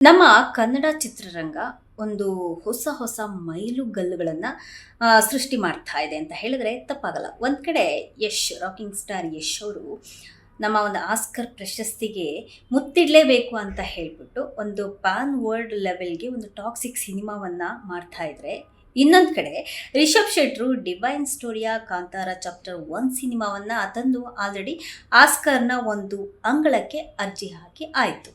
ನಮ್ಮ ಕನ್ನಡ ಚಿತ್ರರಂಗ ಒಂದು ಹೊಸ ಹೊಸ ಮೈಲುಗಲ್ಲುಗಳನ್ನು ಸೃಷ್ಟಿ ಮಾಡ್ತಾ ಇದೆ ಅಂತ ಹೇಳಿದ್ರೆ ತಪ್ಪಾಗಲ್ಲ. ಒಂದು ಕಡೆ ಯಶ್, ರಾಕಿಂಗ್ ಸ್ಟಾರ್ ಯಶ್ ಅವರು ನಮ್ಮ ಒಂದು ಆಸ್ಕರ್ ಪ್ರಶಸ್ತಿಗೆ ಮುತ್ತಿಡಲೇಬೇಕು ಅಂತ ಹೇಳಿಬಿಟ್ಟು ಒಂದು ಪಾನ್ ವರ್ಲ್ಡ್ ಲೆವೆಲ್ಗೆ ಒಂದು ಟಾಕ್ಸಿಕ್ ಸಿನಿಮಾವನ್ನು ಮಾಡ್ತಾ ಇದ್ರೆ, ಇನ್ನೊಂದು ಕಡೆ ರಿಷಬ್ ಶೆಟ್ರು ಡಿವೈನ್ ಸ್ಟೋರಿಯ ಕಾಂತಾರ ಚಾಪ್ಟರ್ 1 ಸಿನಿಮಾವನ್ನು ತಂದು ಆಲ್ರೆಡಿ ಆಸ್ಕರ್ನ ಒಂದು ಅಂಗಳಕ್ಕೆ ಅರ್ಜಿ ಹಾಕಿ ಆಯಿತು.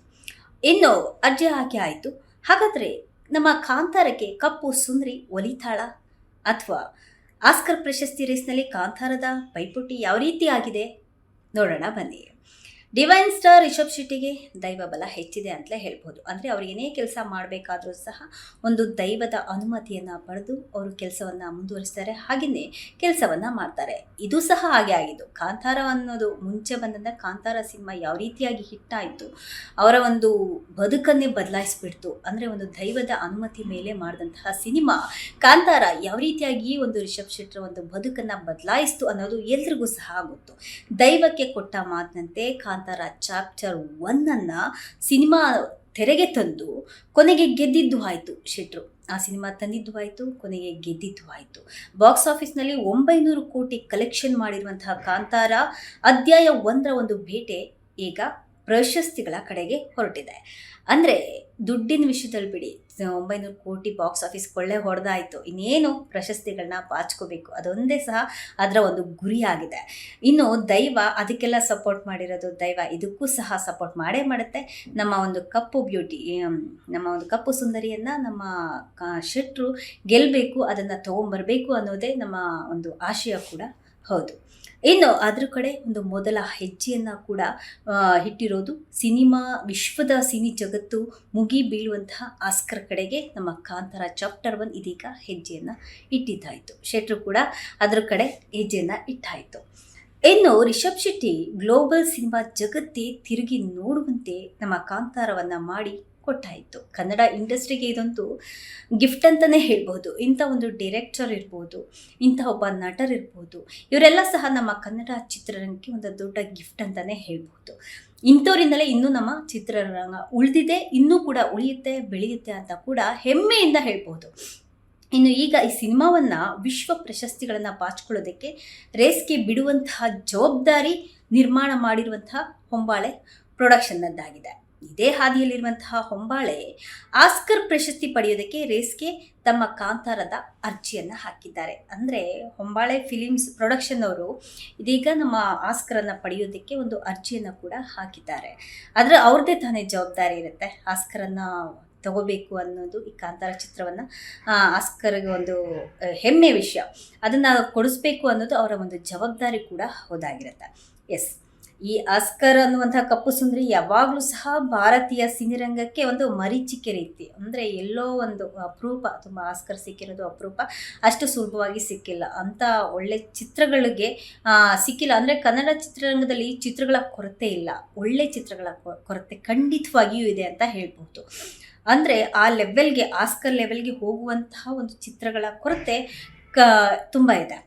ಇನ್ನು ಅರ್ಜಿ ಹಾಕಿ ಆಯಿತು. ಹಾಗಾದರೆ ನಮ್ಮ ಕಾಂತಾರಕ್ಕೆ ಕಪ್ಪು ಸುಂದರಿ ಒಲಿತಾಳ? ಅಥವಾ ಆಸ್ಕರ್ ಪ್ರಶಸ್ತಿ ರೇಸ್ನಲ್ಲಿ ಕಾಂತಾರದ ಪೈಪೋಟಿ ಯಾವ ರೀತಿ ಆಗಿದೆ ನೋಡೋಣ ಬನ್ನಿ. ಡಿವೈನ್ ಸ್ಟಾರ್ ರಿಷಬ್ ಶೆಟ್ಟಿಗೆ ದೈವ ಬಲ ಹೆಚ್ಚಿದೆ ಅಂತಲೇ ಹೇಳ್ಬೋದು. ಅಂದರೆ ಅವ್ರು ಏನೇ ಕೆಲಸ ಮಾಡಬೇಕಾದ್ರೂ ಸಹ ಒಂದು ದೈವದ ಅನುಮತಿಯನ್ನು ಪಡೆದು ಅವರು ಕೆಲಸವನ್ನು ಮುಂದುವರಿಸ್ತಾರೆ, ಹಾಗೆಯೇ ಕೆಲಸವನ್ನು ಮಾಡ್ತಾರೆ. ಇದು ಸಹ ಹಾಗೆ ಆಗಿದ್ದು. ಕಾಂತಾರ ಅನ್ನೋದು ಮುಂಚೆ ಬಂದಂಥ ಕಾಂತಾರ ಸಿನಿಮಾ ಯಾವ ರೀತಿಯಾಗಿ ಹಿಟ್ಟಾಯಿತು, ಅವರ ಒಂದು ಬದುಕನ್ನೇ ಬದಲಾಯಿಸ್ಬಿಡ್ತು. ಅಂದರೆ ಒಂದು ದೈವದ ಅನುಮತಿ ಮೇಲೆ ಮಾಡಿದಂತಹ ಸಿನಿಮಾ ಕಾಂತಾರ ಯಾವ ರೀತಿಯಾಗಿ ಒಂದು ರಿಷಬ್ ಶೆಟ್ಟರ ಒಂದು ಬದುಕನ್ನು ಬದಲಾಯಿಸ್ತು ಅನ್ನೋದು ಎಲ್ರಿಗೂ ಸಹ ಗೊತ್ತು. ದೈವಕ್ಕೆ ಕೊಟ್ಟ ಮಾತಿನಂತೆ ಕಾಂತಾರ ಚಾಪ್ಟರ್ 1 ಸಿನಿಮಾ ತೆರೆಗೆ ತಂದು ಕೊನೆಗೆ ಗೆದ್ದಿದ್ದು ಆಯಿತು. ಶೆಟ್ರು ಆ ಸಿನಿಮಾ ತಂದಿದ್ದು ಆಯಿತು, ಕೊನೆಗೆ ಗೆದ್ದಿದ್ದು ಆಯಿತು. ಬಾಕ್ಸ್ ಆಫೀಸ್ನಲ್ಲಿ 900 ಕೋಟಿ ಕಲೆಕ್ಷನ್ ಮಾಡಿರುವಂತಹ ಕಾಂತಾರ ಅಧ್ಯಾಯ 1ರ ಒಂದು ಬೇಟೆ ಈಗ ಪ್ರಶಸ್ತಿಗಳ ಕಡೆಗೆ ಹೊರಟಿದೆ. ಅಂದರೆ ದುಡ್ಡಿನ ವಿಷಯದಲ್ಲಿ ಬಿಡಿ, 900 ಕೋಟಿ ಬಾಕ್ಸ್ ಆಫೀಸ್ ಕೊಳ್ಳೆ ಹೊಡೆದಾಯಿತು, ಇನ್ನೇನು ಪ್ರಶಸ್ತಿಗಳನ್ನ ಬಾಚ್ಕೋಬೇಕು, ಅದೊಂದೇ ಸಹ ಅದರ ಒಂದು ಗುರಿಯಾಗಿದೆ. ಇನ್ನು ದೈವ ಅದಕ್ಕೆಲ್ಲ ಸಪೋರ್ಟ್ ಮಾಡಿರೋದು, ದೈವ ಇದಕ್ಕೂ ಸಹ ಸಪೋರ್ಟ್ ಮಾಡೇ ಮಾಡುತ್ತೆ. ನಮ್ಮ ಒಂದು ಕಪ್ಪು ಬ್ಯೂಟಿ, ನಮ್ಮ ಒಂದು ಕಪ್ಪು ಸುಂದರಿಯನ್ನು ನಮ್ಮ ಶೆಟ್ರು ಗೆಲ್ಲಬೇಕು, ಅದನ್ನು ತೊಗೊಂಬರಬೇಕು ಅನ್ನೋದೇ ನಮ್ಮ ಒಂದು ಆಶಯ ಕೂಡ ಹೌದು. ಇನ್ನು ಅದ್ರ ಕಡೆ ಒಂದು ಮೊದಲ ಹೆಜ್ಜೆಯನ್ನು ಕೂಡ ಇಟ್ಟಿರೋದು ಸಿನಿಮಾ ವಿಶ್ವದ ಸಿನಿ ಜಗತ್ತು ಮುಗಿ ಬೀಳುವಂತಹ ಆಸ್ಕರ್ ಕಡೆಗೆ ನಮ್ಮ ಕಾಂತಾರ ಚಾಪ್ಟರ್ 1 ಇದೀಗ ಹೆಜ್ಜೆಯನ್ನು ಇಟ್ಟಿದ್ದಾಯಿತು. ಶೆಟ್ರು ಕೂಡ ಅದ್ರ ಕಡೆ ಹೆಜ್ಜೆಯನ್ನು ಇಟ್ಟಾಯಿತು. ಇನ್ನು ರಿಷಬ್ ಶೆಟ್ಟಿ ಗ್ಲೋಬಲ್ ಸಿನಿಮಾ ಜಗತ್ತೇ ತಿರುಗಿ ನೋಡುವಂತೆ ನಮ್ಮ ಕಾಂತಾರವನ್ನು ಮಾಡಿ ಕೊಟ್ಟಾಯಿತು. ಕನ್ನಡ ಇಂಡಸ್ಟ್ರಿಗೆ ಇದಂತೂ ಗಿಫ್ಟ್ ಅಂತಲೇ ಹೇಳ್ಬೋದು. ಇಂಥ ಒಂದು ಡೈರೆಕ್ಟರ್ ಇರ್ಬೋದು, ಇಂಥ ಒಬ್ಬ ನಟರಿರ್ಬೋದು, ಇವರೆಲ್ಲ ಸಹ ನಮ್ಮ ಕನ್ನಡ ಚಿತ್ರರಂಗಕ್ಕೆ ಒಂದು ದೊಡ್ಡ ಗಿಫ್ಟ್ ಅಂತಲೇ ಹೇಳ್ಬೋದು. ಇಂಥವರಿಂದಲೇ ಇನ್ನೂ ನಮ್ಮ ಚಿತ್ರರಂಗ ಉಳಿದಿದೆ, ಇನ್ನೂ ಕೂಡ ಉಳಿಯುತ್ತೆ, ಬೆಳೆಯುತ್ತೆ ಅಂತ ಕೂಡ ಹೆಮ್ಮೆಯಿಂದ ಹೇಳ್ಬೋದು. ಇನ್ನು ಈಗ ಈ ಸಿನಿಮಾವನ್ನು ವಿಶ್ವ ಪ್ರಶಸ್ತಿಗಳನ್ನು ಬಾಚಿಕೊಳ್ಳೋದಕ್ಕೆ ರೇಸ್ಗೆ ಬಿಡುವಂತಹ ಜವಾಬ್ದಾರಿ ನಿರ್ಮಾಣ ಮಾಡಿರುವಂತಹ ಹೊಂಬಾಳೆ ಪ್ರೊಡಕ್ಷನ್ನದ್ದಾಗಿದೆ. ಇದೇ ಹಾದಿಯಲ್ಲಿರುವಂತಹ ಹೊಂಬಾಳೆ ಆಸ್ಕರ್ ಪ್ರಶಸ್ತಿ ಪಡೆಯೋದಕ್ಕೆ ರೇಸ್ಗೆ ತಮ್ಮ ಕಾಂತಾರದ ಅರ್ಜಿಯನ್ನು ಹಾಕಿದ್ದಾರೆ. ಅಂದರೆ ಹೊಂಬಾಳೆ ಫಿಲಿಮ್ಸ್ ಪ್ರೊಡಕ್ಷನ್ ಅವರು ಇದೀಗ ನಮ್ಮ ಆಸ್ಕರನ್ನು ಪಡೆಯೋದಕ್ಕೆ ಒಂದು ಅರ್ಜಿಯನ್ನು ಕೂಡ ಹಾಕಿದ್ದಾರೆ. ಆದರೆ ಅವ್ರದ್ದೇ ತಾನೇ ಜವಾಬ್ದಾರಿ ಇರುತ್ತೆ. ಆಸ್ಕರನ್ನು ತಗೋಬೇಕು ಅನ್ನೋದು ಈ ಕಾಂತಾರ ಚಿತ್ರವನ್ನು ಆಸ್ಕರ್ಗೆ ಒಂದು ಹೆಮ್ಮೆ ವಿಷಯ, ಅದನ್ನು ಕೊಡಿಸ್ಬೇಕು ಅನ್ನೋದು ಅವರ ಒಂದು ಜವಾಬ್ದಾರಿ ಕೂಡ ಹೌದಾಗಿರುತ್ತೆ. ಎಸ್, ಈ ಆಸ್ಕರ್ ಅನ್ನುವಂಥ ಕಪ್ಪು ಸುಂದರಿ ಯಾವಾಗಲೂ ಸಹ ಭಾರತೀಯ ಸಿನಿರಂಗಕ್ಕೆ ಒಂದು ಮರೀಚಿಕೆ ರೀತಿ. ಅಂದರೆ ಎಲ್ಲೋ ಒಂದು ಅಪರೂಪ, ತುಂಬ ಆಸ್ಕರ್ ಸಿಕ್ಕಿರೋದು ಅಪರೂಪ, ಅಷ್ಟು ಸುಲಭವಾಗಿ ಸಿಕ್ಕಿಲ್ಲ. ಅಂಥ ಒಳ್ಳೆ ಚಿತ್ರಗಳಿಗೆ ಸಿಕ್ಕಿಲ್ಲ. ಅಂದರೆ ಕನ್ನಡ ಚಿತ್ರರಂಗದಲ್ಲಿ ಚಿತ್ರಗಳ ಕೊರತೆ ಇಲ್ಲ, ಒಳ್ಳೆ ಚಿತ್ರಗಳ ಕೊರತೆ ಖಂಡಿತವಾಗಿಯೂ ಇದೆ ಅಂತ ಹೇಳ್ಬೋದು. ಅಂದರೆ ಆ ಲೆವೆಲ್ಗೆ, ಆಸ್ಕರ್ ಲೆವೆಲ್ಗೆ ಹೋಗುವಂತಹ ಒಂದು ಚಿತ್ರಗಳ ಕೊರತೆ ತುಂಬ ಇದೆ.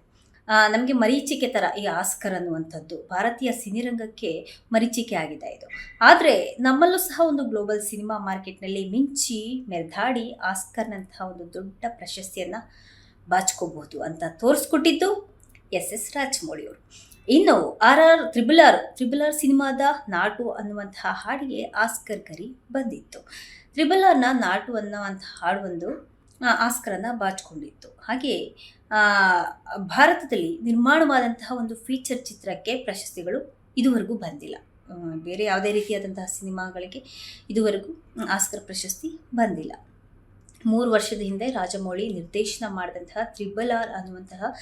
ನಮಗೆ ಮರೀಚಿಕೆ ಥರ ಈ ಆಸ್ಕರ್ ಅನ್ನುವಂಥದ್ದು ಭಾರತೀಯ ಸಿನಿರಂಗಕ್ಕೆ ಮರೀಚಿಕೆ ಆಗಿದೆ ಇದು. ಆದರೆ ನಮ್ಮಲ್ಲೂ ಸಹ ಒಂದು ಗ್ಲೋಬಲ್ ಸಿನಿಮಾ ಮಾರ್ಕೆಟ್ನಲ್ಲಿ ಮಿಂಚಿ ಮೆರೆದಾಡಿ ಆಸ್ಕರ್ನಂತಹ ಒಂದು ದೊಡ್ಡ ಪ್ರಶಸ್ತಿಯನ್ನು ಬಾಚ್ಕೋಬಹುದು ಅಂತ ತೋರಿಸ್ಕೊಟ್ಟಿದ್ದು SS ರಾಜಮೌಳಿಯವರು. ಇನ್ನು ತ್ರಿಬಲ್ ಆರ್ ಸಿನಿಮಾದ ನಾಟು ಅನ್ನುವಂತಹ ಹಾಡಿಗೆ ಆಸ್ಕರ್ ಗರಿ ಬಂದಿತ್ತು. ತ್ರಿಬಲ್ ಆರ್ನ ನಾಟು ಅನ್ನುವಂಥ ಹಾಡು ಒಂದು ಆಸ್ಕರನ್ನು ಬಾಚಿಕೊಂಡಿತ್ತು. ಹಾಗೆ ಭಾರತದಲ್ಲಿ ನಿರ್ಮಾಣವಾದಂತಹ ಒಂದು ಫೀಚರ್ ಚಿತ್ರಕ್ಕೆ ಪ್ರಶಸ್ತಿಗಳು ಇದುವರೆಗೂ ಬಂದಿಲ್ಲ. ಬೇರೆ ಯಾವುದೇ ರೀತಿಯಾದಂತಹ ಸಿನಿಮಾಗಳಿಗೆ ಇದುವರೆಗೂ ಆಸ್ಕರ್ ಪ್ರಶಸ್ತಿ ಬಂದಿಲ್ಲ. 3 ವರ್ಷದ ಹಿಂದೆ ರಾಜಮೌಳಿ ನಿರ್ದೇಶನ ಮಾಡಿದಂತಹ ತ್ರಿಬಲ್ ಆರ್ ಅನ್ನುವಂತಹ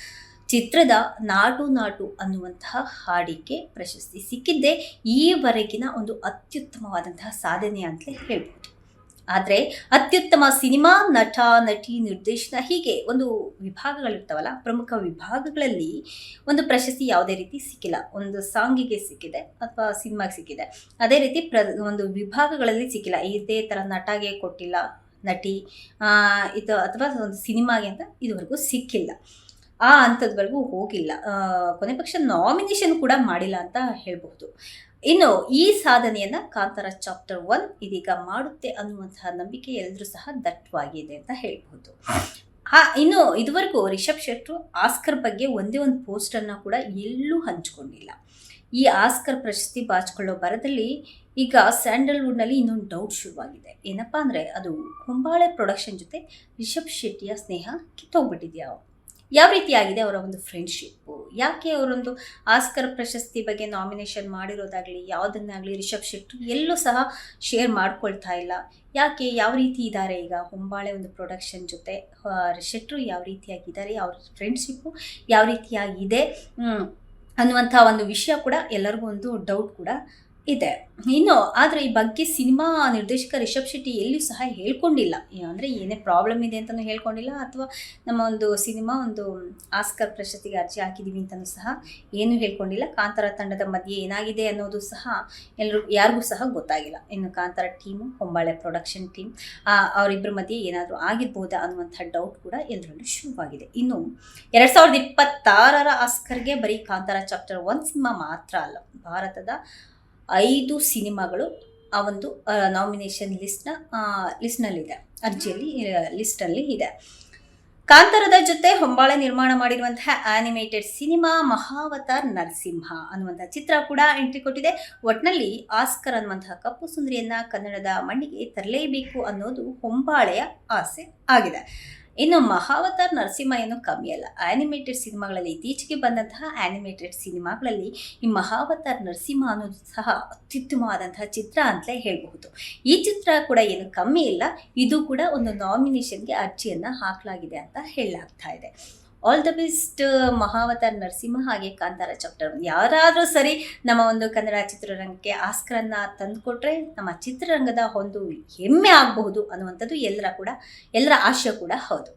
ಚಿತ್ರದ ನಾಟು ಅನ್ನುವಂತಹ ಹಾಡಿಗೆ ಪ್ರಶಸ್ತಿ ಸಿಕ್ಕಿದ್ದೇ ಈವರೆಗಿನ ಒಂದು ಅತ್ಯುತ್ತಮವಾದಂತಹ ಸಾಧನೆ ಅಂತಲೇ ಹೇಳ್ಬೋದು. ಆದರೆ ಅತ್ಯುತ್ತಮ ಸಿನಿಮಾ, ನಟ, ನಟಿ, ನಿರ್ದೇಶನ, ಹೀಗೆ ಒಂದು ವಿಭಾಗಗಳಿರ್ತಾವಲ್ಲ, ಪ್ರಮುಖ ವಿಭಾಗಗಳಲ್ಲಿ ಒಂದು ಪ್ರಶಸ್ತಿ ಯಾವುದೇ ರೀತಿ ಸಿಕ್ಕಿಲ್ಲ. ಒಂದು ಸಾಂಗಿಗೆ ಸಿಕ್ಕಿದೆ ಅಥವಾ ಸಿನಿಮಾಗೆ ಸಿಕ್ಕಿದೆ, ಅದೇ ರೀತಿ ಒಂದು ವಿಭಾಗಗಳಲ್ಲಿ ಸಿಕ್ಕಿಲ್ಲ. ಇದೇ ಥರ ನಟಗೆ ಕೊಟ್ಟಿಲ್ಲ, ನಟಿ ಇದು ಅಥವಾ ಒಂದು ಸಿನಿಮಾಗೆ ಅಂತ ಇದುವರೆಗೂ ಸಿಕ್ಕಿಲ್ಲ. ಆ ಹಂತದವರೆಗೂ ಹೋಗಿಲ್ಲ. ಕೊನೆ ಪಕ್ಷ ನಾಮಿನೇಷನ್ ಕೂಡ ಮಾಡಿಲ್ಲ ಅಂತ ಹೇಳ್ಬಹುದು. ಇನ್ನು ಈ ಸಾಧನೆಯನ್ನ ಕಾಂತಾರ ಚಾಪ್ಟರ್ 1 ಇದೀಗ ಮಾಡುತ್ತೆ ಅನ್ನುವಂತಹ ನಂಬಿಕೆ ಎಲ್ಲರೂ ಸಹ ದಟ್ಟವಾಗಿದೆ ಅಂತ ಹೇಳ್ಬಹುದು. ಇನ್ನು ಇದುವರೆಗೂ ರಿಷಬ್ ಶೆಟ್ರು ಆಸ್ಕರ್ ಬಗ್ಗೆ ಒಂದೇ ಒಂದು ಪೋಸ್ಟ್ ಅನ್ನ ಕೂಡ ಎಲ್ಲೂ ಹಂಚಿಕೊಂಡಿಲ್ಲ. ಈ ಆಸ್ಕರ್ ಪ್ರಶಸ್ತಿ ಬಾಚಿಕೊಳ್ಳೋ ಬರದಲ್ಲಿ ಈಗ ಸ್ಯಾಂಡಲ್ವುಡ್ನಲ್ಲಿ ಇನ್ನೊಂದು ಡೌಟ್ ಶುರುವಾಗಿದೆ. ಏನಪ್ಪಾ ಅಂದರೆ ಅದು ಹೊಂಬಾಳೆ ಪ್ರೊಡಕ್ಷನ್ ಜೊತೆ ರಿಷಬ್ ಶೆಟ್ಟಿಯ ಸ್ನೇಹ ಕಿತ್ತೋಗ್ಬಿಟ್ಟಿದೆಯಾ? ಯಾವ ರೀತಿಯಾಗಿದೆ ಅವರ ಒಂದು ಫ್ರೆಂಡ್ಶಿಪ್ಪು? ಯಾಕೆ ಅವರೊಂದು ಆಸ್ಕರ್ ಪ್ರಶಸ್ತಿ ಬಗ್ಗೆ ನಾಮಿನೇಷನ್ ಮಾಡಿರೋದಾಗಲಿ ಯಾವುದನ್ನಾಗಲಿ ರಿಷಬ್ ಶೆಟ್ಟಿ ಎಲ್ಲೂ ಸಹ ಶೇರ್ ಮಾಡ್ಕೊಳ್ತಾ ಇಲ್ಲ? ಯಾಕೆ, ಯಾವ ರೀತಿ ಇದ್ದಾರೆ ಈಗ ಹೊಂಬಾಳೆ ಒಂದು ಪ್ರೊಡಕ್ಷನ್ ಜೊತೆ ಶೆಟ್ರು ಯಾವ ರೀತಿಯಾಗಿದ್ದಾರೆ, ಅವ್ರ ಫ್ರೆಂಡ್ಶಿಪ್ಪು ಯಾವ ರೀತಿಯಾಗಿದೆ ಅನ್ನುವಂಥ ಒಂದು ವಿಷಯ ಕೂಡ ಎಲ್ಲರಿಗೂ ಒಂದು ಡೌಟ್ ಕೂಡ ಇದೆ. ಇನ್ನು ಆದರೆ ಈ ಬಗ್ಗೆ ಸಿನಿಮಾ ನಿರ್ದೇಶಕ ರಿಷಬ್ ಶೆಟ್ಟಿ ಎಲ್ಲಿಯೂ ಸಹ ಹೇಳ್ಕೊಂಡಿಲ್ಲ. ಅಂದರೆ ಏನೇ ಪ್ರಾಬ್ಲಮ್ ಇದೆ ಅಂತಲೂ ಹೇಳ್ಕೊಂಡಿಲ್ಲ, ಅಥವಾ ನಮ್ಮ ಒಂದು ಸಿನಿಮಾ ಒಂದು ಆಸ್ಕರ್ ಪ್ರಶಸ್ತಿಗೆ ಅರ್ಜಿ ಹಾಕಿದ್ದೀವಿ ಅಂತಲೂ ಸಹ ಏನೂ ಹೇಳ್ಕೊಂಡಿಲ್ಲ. ಕಾಂತಾರ ತಂಡದ ಮಧ್ಯೆ ಏನಾಗಿದೆ ಅನ್ನೋದು ಸಹ ಯಾರಿಗೂ ಸಹ ಗೊತ್ತಾಗಿಲ್ಲ. ಇನ್ನು ಕಾಂತಾರ ಟೀಮು, ಹೊಂಬಾಳೆ ಪ್ರೊಡಕ್ಷನ್ ಟೀಮ್ ಅವರಿಬ್ಬರ ಮಧ್ಯೆ ಏನಾದರೂ ಆಗಿರ್ಬೋದಾ ಅನ್ನುವಂಥ ಡೌಟ್ ಕೂಡ ಎಲ್ಲರಲ್ಲೂ ಶುರುವಾಗಿದೆ. ಇನ್ನು 2026 ಆಸ್ಕರ್ಗೆ ಬರೀ ಕಾಂತಾರ ಚಾಪ್ಟರ್ 1 ಸಿನಿಮಾ ಮಾತ್ರ ಅಲ್ಲ, ಭಾರತದ 5 ಸಿನಿಮಾಗಳು ಆ ಒಂದು ನಾಮಿನೇಷನ್ ಲಿಸ್ಟ್ನಲ್ಲಿದೆ, ಅರ್ಜಿಯಲ್ಲಿ ಲಿಸ್ಟಲ್ಲಿ ಇದೆ. ಕಾಂತಾರದ ಜೊತೆ ಹೊಂಬಾಳೆ ನಿರ್ಮಾಣ ಮಾಡಿರುವಂತಹ ಆನಿಮೇಟೆಡ್ ಸಿನಿಮಾ ಮಹಾವತಾರ್ ನರಸಿಂಹ ಅನ್ನುವಂತಹ ಚಿತ್ರ ಕೂಡ ಎಂಟ್ರಿ ಕೊಟ್ಟಿದೆ. ಒಟ್ನಲ್ಲಿ ಆಸ್ಕರ್ ಅನ್ನುವಂತಹ ಕಪ್ಪು ಸುಂದರಿಯನ್ನ ಕನ್ನಡದ ಮಣ್ಣಿಗೆ ತರಲೇಬೇಕು ಅನ್ನೋದು ಹೊಂಬಾಳೆಯ ಆಸೆ ಆಗಿದೆ. ಇನ್ನು ಮಹಾವತಾರ್ ನರಸಿಂಹ ಏನು ಕಮ್ಮಿ ಅಲ್ಲ. ಆನಿಮೇಟೆಡ್ ಸಿನಿಮಾಗಳಲ್ಲಿ ಇತ್ತೀಚೆಗೆ ಬಂದಂತಹ ಆನಿಮೇಟೆಡ್ ಸಿನಿಮಾಗಳಲ್ಲಿ ಈ ಮಹಾವತಾರ್ ನರಸಿಂಹ ಅನ್ನೋದು ಸಹ ಅತ್ಯುತ್ತಮವಾದಂತಹ ಚಿತ್ರ ಅಂತಲೇ ಹೇಳಬಹುದು. ಈ ಚಿತ್ರ ಕೂಡ ಏನು ಕಮ್ಮಿ ಇಲ್ಲ, ಇದು ಕೂಡ ಒಂದು ನಾಮಿನೇಷನ್ಗೆ ಅರ್ಜಿಯನ್ನು ಹಾಕಲಾಗಿದೆ ಅಂತ ಹೇಳಲಾಗ್ತಾ ಇದೆ. All the best Mahavatar Narasimha ಹಾಗೆ ಕಾಂತಾರ ಚಾಪ್ಟರ್ 1 ಯಾರಾದರೂ ಸರಿ ನಮ್ಮ ಒಂದು ಕನ್ನಡ ಚಿತ್ರರಂಗಕ್ಕೆ ಆಸ್ಕರನ್ನು ತಂದುಕೊಟ್ರೆ ನಮ್ಮ ಚಿತ್ರರಂಗದ ಒಂದು ಹೆಮ್ಮೆ ಆಗಬಹುದು ಅನ್ನುವಂಥದ್ದು ಎಲ್ಲರ ಆಶೆ ಕೂಡ ಹೌದು.